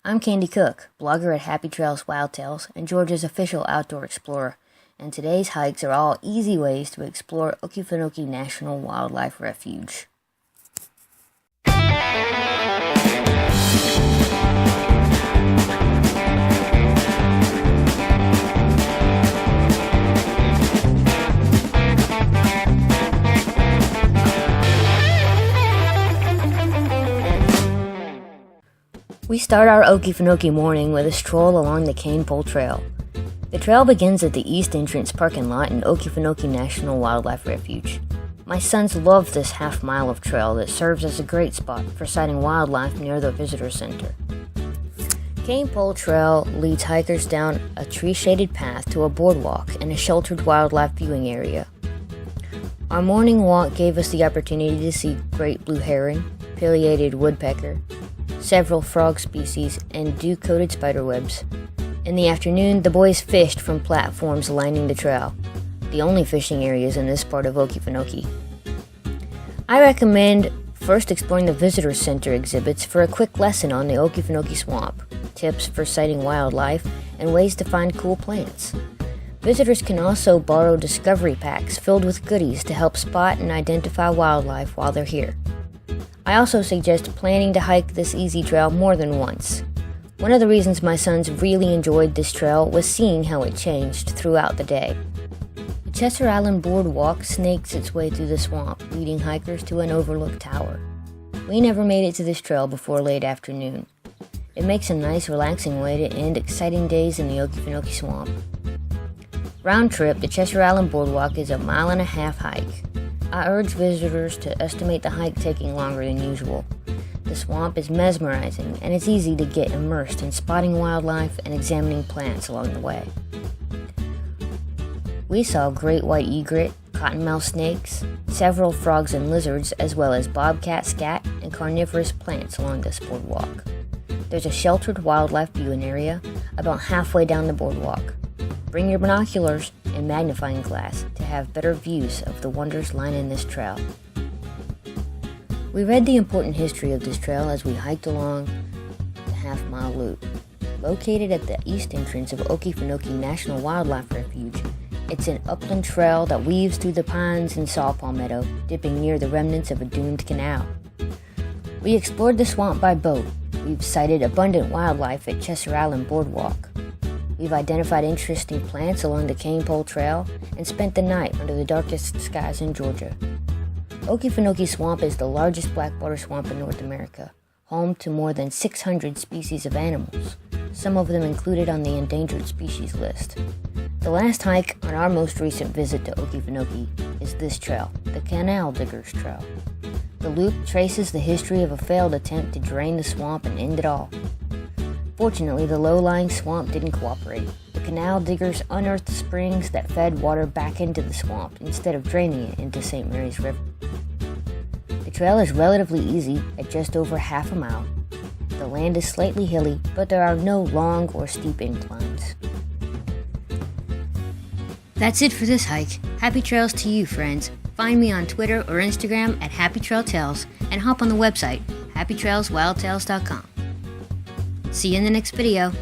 I'm Candy Cook, blogger at Happy Trails Wild Tales and Georgia's official outdoor explorer, and today's hikes are all easy ways to explore Okefenokee National Wildlife Refuge. We start our Okefenokee morning with a stroll along the Cane Pole Trail. The trail begins at the east entrance parking lot in Okefenokee National Wildlife Refuge. My sons love this half mile of trail that serves as a great spot for sighting wildlife near the visitor center. Cane Pole Trail leads hikers down a tree-shaded path to a boardwalk and a sheltered wildlife viewing area. Our morning walk gave us the opportunity to see great blue heron, pileated woodpecker, several frog species, and dew-coated spiderwebs. In the afternoon, the boys fished from platforms lining the trail, the only fishing areas in this part of Okefenokee. I recommend first exploring the visitor center exhibits for a quick lesson on the Okefenokee Swamp, tips for sighting wildlife, and ways to find cool plants. Visitors can also borrow discovery packs filled with goodies to help spot and identify wildlife while they're here. I also suggest planning to hike this easy trail more than once. One of the reasons my sons really enjoyed this trail was seeing how it changed throughout the day. The Chester Island Boardwalk snakes its way through the swamp, leading hikers to an overlooked tower. We never made it to this trail before late afternoon. It makes a nice, relaxing way to end exciting days in the Okefenokee Swamp. Round trip, the Chester Island Boardwalk is a 1.5-mile hike. I urge visitors to estimate the hike taking longer than usual. The swamp is mesmerizing, and it's easy to get immersed in spotting wildlife and examining plants along the way. We saw great white egret, cottonmouth snakes, several frogs and lizards, as well as bobcat, scat, and carnivorous plants along this boardwalk. There's a sheltered wildlife viewing area about halfway down the boardwalk. Bring your binoculars and magnifying glass to have better views of the wonders lining this trail. We read the important history of this trail as we hiked along the half-mile loop. Located at the east entrance of Okefenokee National Wildlife Refuge, it's an upland trail that weaves through the pines and saw palmetto, dipping near the remnants of a doomed canal. We explored the swamp by boat. We've sighted abundant wildlife at Chester Island Boardwalk. We've identified interesting plants along the Cane Pole Trail and spent the night under the darkest skies in Georgia. Okefenokee Swamp is the largest blackwater swamp in North America, home to more than 600 species of animals, some of them included on the endangered species list. The last hike on our most recent visit to Okefenokee is this trail, the Canal Diggers Trail. The loop traces the history of a failed attempt to drain the swamp and end it all. Fortunately, the low-lying swamp didn't cooperate. The canal diggers unearthed springs that fed water back into the swamp instead of draining it into St. Mary's River. The trail is relatively easy at just over half a mile. The land is slightly hilly, but there are no long or steep inclines. That's it for this hike. Happy trails to you, friends. Find me on Twitter or Instagram at Happy Trail Tales and hop on the website, happytrailswildtales.com. See you in the next video.